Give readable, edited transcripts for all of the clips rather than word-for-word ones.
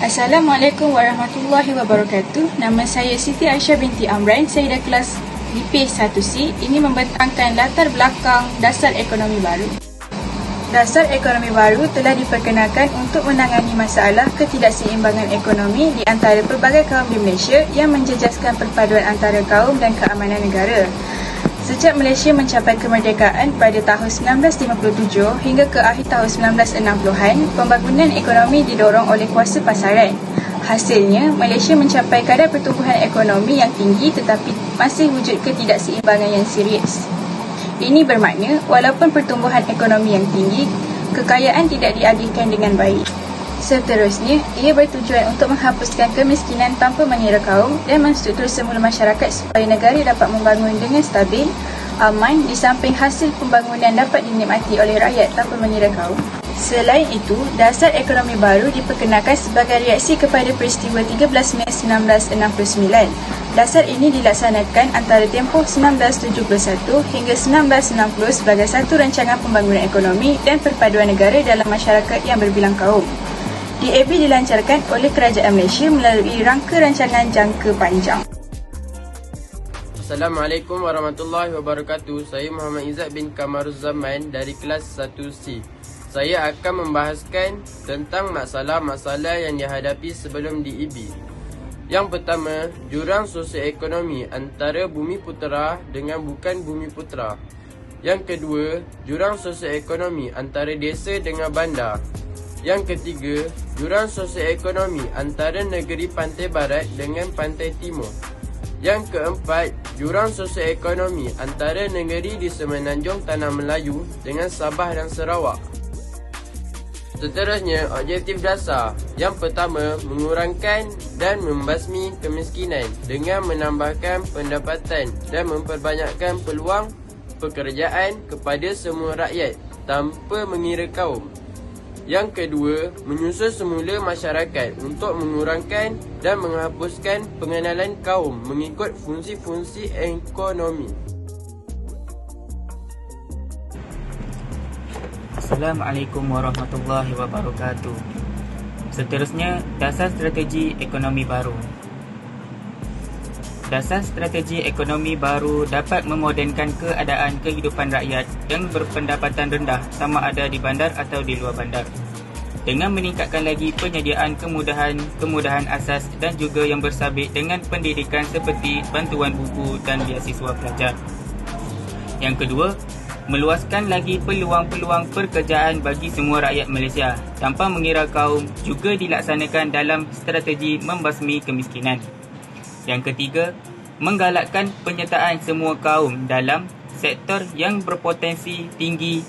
Assalamualaikum warahmatullahi wabarakatuh. Nama saya Siti Aisyah binti Amran. Saya dah kelas DP1C. Ini membentangkan latar belakang dasar ekonomi baru. Dasar ekonomi baru telah diperkenalkan untuk menangani masalah ketidakseimbangan ekonomi di antara pelbagai kaum di Malaysia yang menjejaskan perpaduan antara kaum dan keamanan negara. Sejak Malaysia mencapai kemerdekaan pada tahun 1957 hingga ke akhir tahun 1960-an, pembangunan ekonomi didorong oleh kuasa pasaran. Hasilnya, Malaysia mencapai kadar pertumbuhan ekonomi yang tinggi tetapi masih wujud ketidakseimbangan yang serius. Ini bermakna, walaupun pertumbuhan ekonomi yang tinggi, kekayaan tidak diagihkan dengan baik. Seterusnya, ia bertujuan untuk menghapuskan kemiskinan tanpa mengira kaum dan menstruktur semula masyarakat supaya negara dapat membangun dengan stabil, aman di samping hasil pembangunan dapat dinikmati oleh rakyat tanpa mengira kaum. Selain itu, dasar ekonomi baru diperkenalkan sebagai reaksi kepada peristiwa 13 Mei 1969. Dasar ini dilaksanakan antara tempoh 1971 hingga 1960 sebagai satu rancangan pembangunan ekonomi dan perpaduan negara dalam masyarakat yang berbilang kaum. DAB dilancarkan oleh Kerajaan Malaysia melalui rangka rancangan jangka panjang. Assalamualaikum warahmatullahi wabarakatuh. Saya Muhammad Izzat bin Kamaruzzaman dari kelas 1C. Saya akan membahaskan tentang masalah-masalah yang dihadapi sebelum DAB. Yang pertama, jurang sosioekonomi antara bumi putera dengan bukan bumi putera. Yang kedua, jurang sosioekonomi antara desa dengan bandar. Yang ketiga, jurang sosioekonomi antara negeri pantai barat dengan pantai timur. Yang keempat, jurang sosioekonomi antara negeri di Semenanjung Tanah Melayu dengan Sabah dan Sarawak. Seterusnya, objektif dasar. Yang pertama, mengurangkan dan membasmi kemiskinan dengan menambahkan pendapatan dan memperbanyakkan peluang pekerjaan kepada semua rakyat tanpa mengira kaum. Yang kedua, menyusun semula masyarakat untuk mengurangkan dan menghapuskan pengenalan kaum mengikut fungsi-fungsi ekonomi. Assalamualaikum warahmatullahi wabarakatuh. Seterusnya, dasar strategi ekonomi baru. Dasar strategi ekonomi baru dapat memodernkan keadaan kehidupan rakyat yang berpendapatan rendah sama ada di bandar atau di luar bandar, dengan meningkatkan lagi penyediaan kemudahan asas dan juga yang bersabit dengan pendidikan seperti bantuan buku dan beasiswa pelajar. Yang kedua, meluaskan lagi peluang-peluang pekerjaan bagi semua rakyat Malaysia tanpa mengira kaum juga dilaksanakan dalam strategi membasmi kemiskinan. Yang ketiga, menggalakkan penyertaan semua kaum dalam sektor yang berpotensi tinggi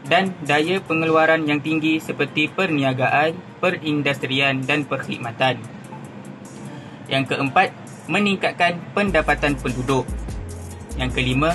dan daya pengeluaran yang tinggi seperti perniagaan, perindustrian dan perkhidmatan. Yang keempat, meningkatkan pendapatan penduduk. Yang kelima,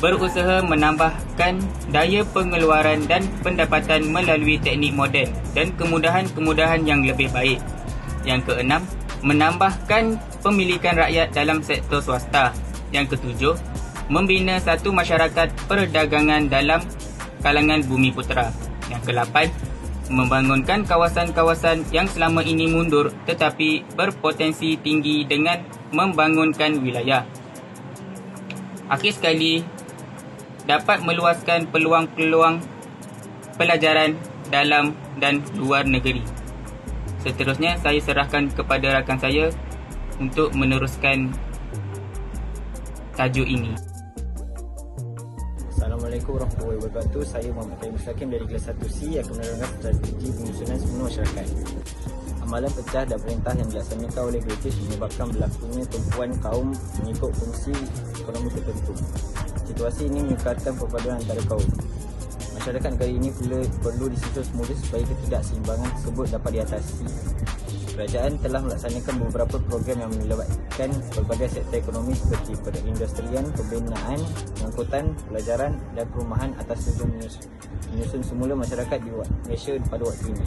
berusaha menambahkan daya pengeluaran dan pendapatan melalui teknik moden dan kemudahan-kemudahan yang lebih baik. Yang keenam, menambahkan pemilikan rakyat dalam sektor swasta. Yang ketujuh, membina satu masyarakat perdagangan dalam kalangan bumi putera. Yang kelapan, membangunkan kawasan-kawasan yang selama ini mundur tetapi berpotensi tinggi dengan membangunkan wilayah. Akhir sekali, dapat meluaskan peluang-peluang pelajaran dalam dan luar negeri. Seterusnya, saya serahkan kepada rakan saya untuk meneruskan tajuk ini. Assalamualaikum warahmatullahi wabarakatuh. Saya Muhammad Karim Musyakim dari kelas 1C yang akan menerangkan strategi penyusunan semula masyarakat. Amalan pecah dan perintah yang dilaksanakan oleh British menyebabkan berlakunya tumpuan kaum mengikut fungsi ekonomi tertentu. Situasi ini meningkatkan perpaduan antara kaum. Masyarakat negara ini perlu disusun semula supaya ketidakseimbangan tersebut dapat diatasi. Kerajaan telah melaksanakan beberapa program yang melibatkan berbagai sektor ekonomi seperti perindustrian, pembinaan, pengangkutan, pelajaran dan perumahan atas tujuan menyusun semula masyarakat di Malaysia pada waktu ini.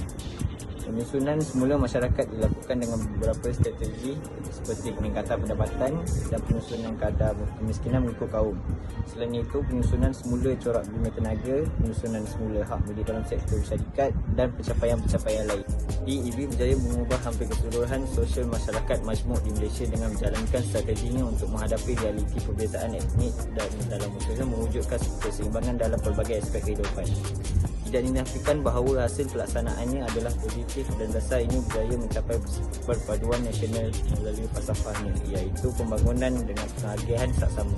Penyusunan semula masyarakat dilakukan dengan beberapa strategi seperti peningkatan pendapatan dan penyusunan kadar kemiskinan mengikut kaum. Selain itu, penyusunan semula corak bina tenaga, penyusunan semula hak milik dalam sektor syarikat dan pencapaian-pencapaian lain. DEB berjaya mengubah hampir keseluruhan sosial masyarakat majmuk di Malaysia dengan menjalankan strateginya untuk menghadapi realiti perbezaan etnik dan dalam usaha mewujudkan keseimbangan dalam pelbagai aspek kehidupan. Tidak dinafikan bahawa hasil pelaksanaannya adalah positif dan dasar ini berjaya mencapai perpaduan nasional melalui falsafahnya, iaitu pembangunan dengan pengagihan saksama.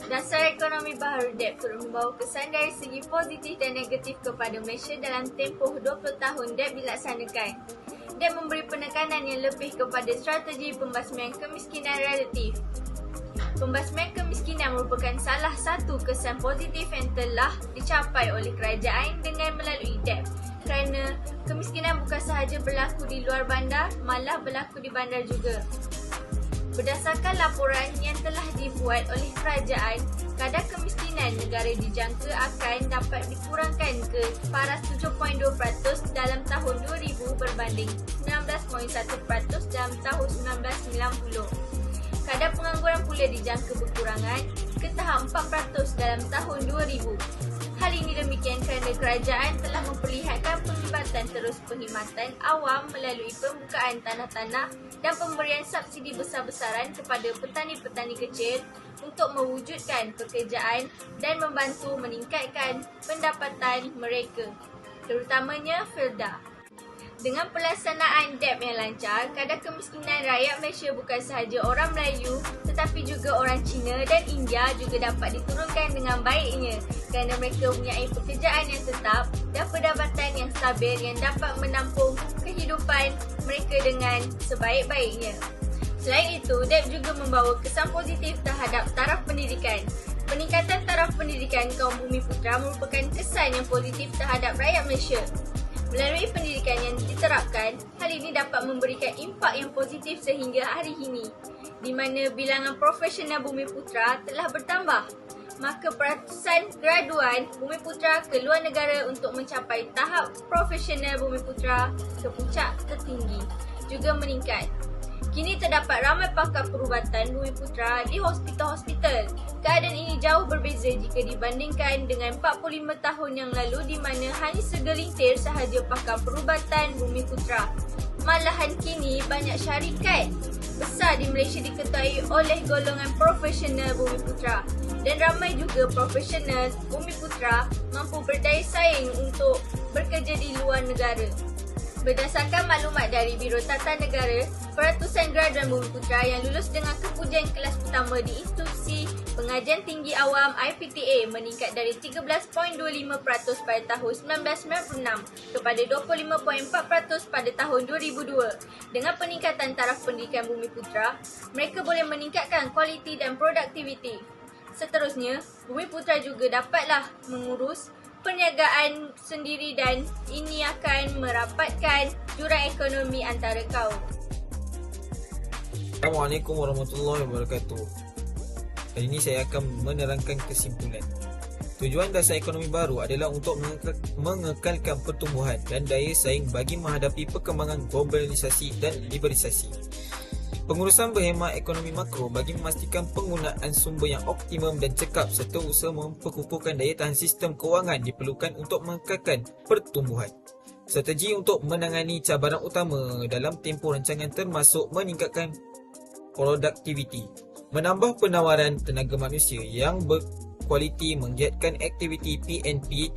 Dasar ekonomi baharu DEP turut membawa kesan dari segi positif dan negatif kepada Malaysia dalam tempoh 20 tahun DEP dilaksanakan. DEP memberi penekanan yang lebih kepada strategi pembasmian kemiskinan relatif. Pembasmian kemiskinan merupakan salah satu kesan positif yang telah dicapai oleh kerajaan dengan melalui DEP, kerana kemiskinan bukan sahaja berlaku di luar bandar, malah berlaku di bandar juga. Berdasarkan laporan yang telah dibuat oleh kerajaan, kadar kemiskinan negara dijangka akan dapat dikurangkan ke paras 7.2% dalam tahun 2000 berbanding 19.1% dalam tahun 1990. Kadar pengangguran pula dijangka berkurangan ke tahap 4% dalam tahun 2000. Hal ini demikian kerana kerajaan telah memperlihatkan penglibatan terus perkhidmatan awam melalui pembukaan tanah-tanah dan pemberian subsidi besar-besaran kepada petani-petani kecil untuk mewujudkan pekerjaan dan membantu meningkatkan pendapatan mereka, terutamanya Felda. Dengan pelaksanaan DEP yang lancar, kadar kemiskinan rakyat Malaysia bukan sahaja orang Melayu tetapi juga orang Cina dan India juga dapat diturunkan dengan baiknya kerana mereka mempunyai pekerjaan yang tetap dan pendapatan yang stabil yang dapat menampung kehidupan mereka dengan sebaik-baiknya. Selain itu, DEP juga membawa kesan positif terhadap taraf pendidikan. Peningkatan taraf pendidikan kaum Bumiputera merupakan kesan yang positif terhadap rakyat Malaysia. Melalui pendidikan yang diterapkan, hal ini dapat memberikan impak yang positif sehingga hari ini, di mana bilangan profesional Bumiputera telah bertambah. Maka peratusan graduan Bumiputera ke luar negara untuk mencapai tahap profesional Bumiputera ke puncak tertinggi juga meningkat. Kini terdapat ramai pakar perubatan Bumiputera di hospital-hospital. Keadaan ini jauh berbeza jika dibandingkan dengan 45 tahun yang lalu di mana hanya segelintir sahaja pakar perubatan Bumiputera. Malahan kini banyak syarikat besar di Malaysia diketuai oleh golongan profesional Bumiputera dan ramai juga profesional Bumiputera mampu berdaya saing untuk bekerja di luar negara. Berdasarkan maklumat dari Biro Tata Negara, peratusan graduan Bumiputera yang lulus dengan kepujian kelas pertama di Institusi Pengajian Tinggi Awam IPTA meningkat dari 13.25% pada tahun 1996 kepada 25.4% pada tahun 2002. Dengan peningkatan taraf pendidikan Bumiputera, mereka boleh meningkatkan kualiti dan produktiviti. Seterusnya, Bumiputera juga dapatlah mengurus perniagaan sendiri dan ini akan merapatkan jurang ekonomi antara kaum. Assalamualaikum warahmatullahi wabarakatuh. Hari ini saya akan menerangkan kesimpulan. Tujuan dasar ekonomi baru adalah untuk mengekalkan pertumbuhan dan daya saing bagi menghadapi perkembangan globalisasi dan liberalisasi. Pengurusan berhemah ekonomi makro bagi memastikan penggunaan sumber yang optimum dan cekap serta usaha memperkukuhkan daya tahan sistem kewangan diperlukan untuk mengekalkan pertumbuhan. Strategi untuk menangani cabaran utama dalam tempoh rancangan termasuk meningkatkan produktiviti, menambah penawaran tenaga manusia yang berkualiti, menggiatkan aktiviti PNP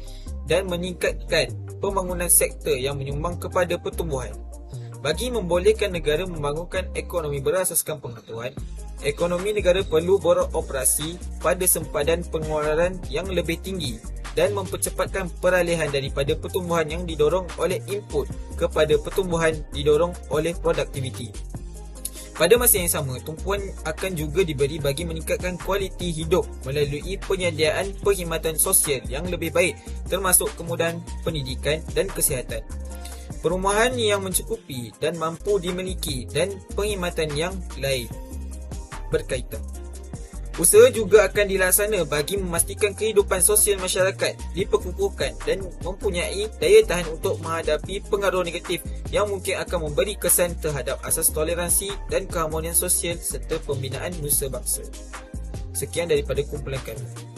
dan meningkatkan pembangunan sektor yang menyumbang kepada pertumbuhan. Bagi membolehkan negara membangunkan ekonomi berasaskan pengetahuan, ekonomi negara perlu beroperasi pada sempadan pengeluaran yang lebih tinggi dan mempercepatkan peralihan daripada pertumbuhan yang didorong oleh input kepada pertumbuhan didorong oleh produktiviti. Pada masa yang sama, tumpuan akan juga diberi bagi meningkatkan kualiti hidup melalui penyediaan perkhidmatan sosial yang lebih baik termasuk kemudahan pendidikan dan kesihatan, perumahan yang mencukupi dan mampu dimiliki dan perkhidmatan yang lain berkaitan. Usaha juga akan dilaksana bagi memastikan kehidupan sosial masyarakat diperkukuhkan dan mempunyai daya tahan untuk menghadapi pengaruh negatif yang mungkin akan memberi kesan terhadap asas toleransi dan keharmonian sosial serta pembinaan nusa bangsa. Sekian daripada kumpulan kami.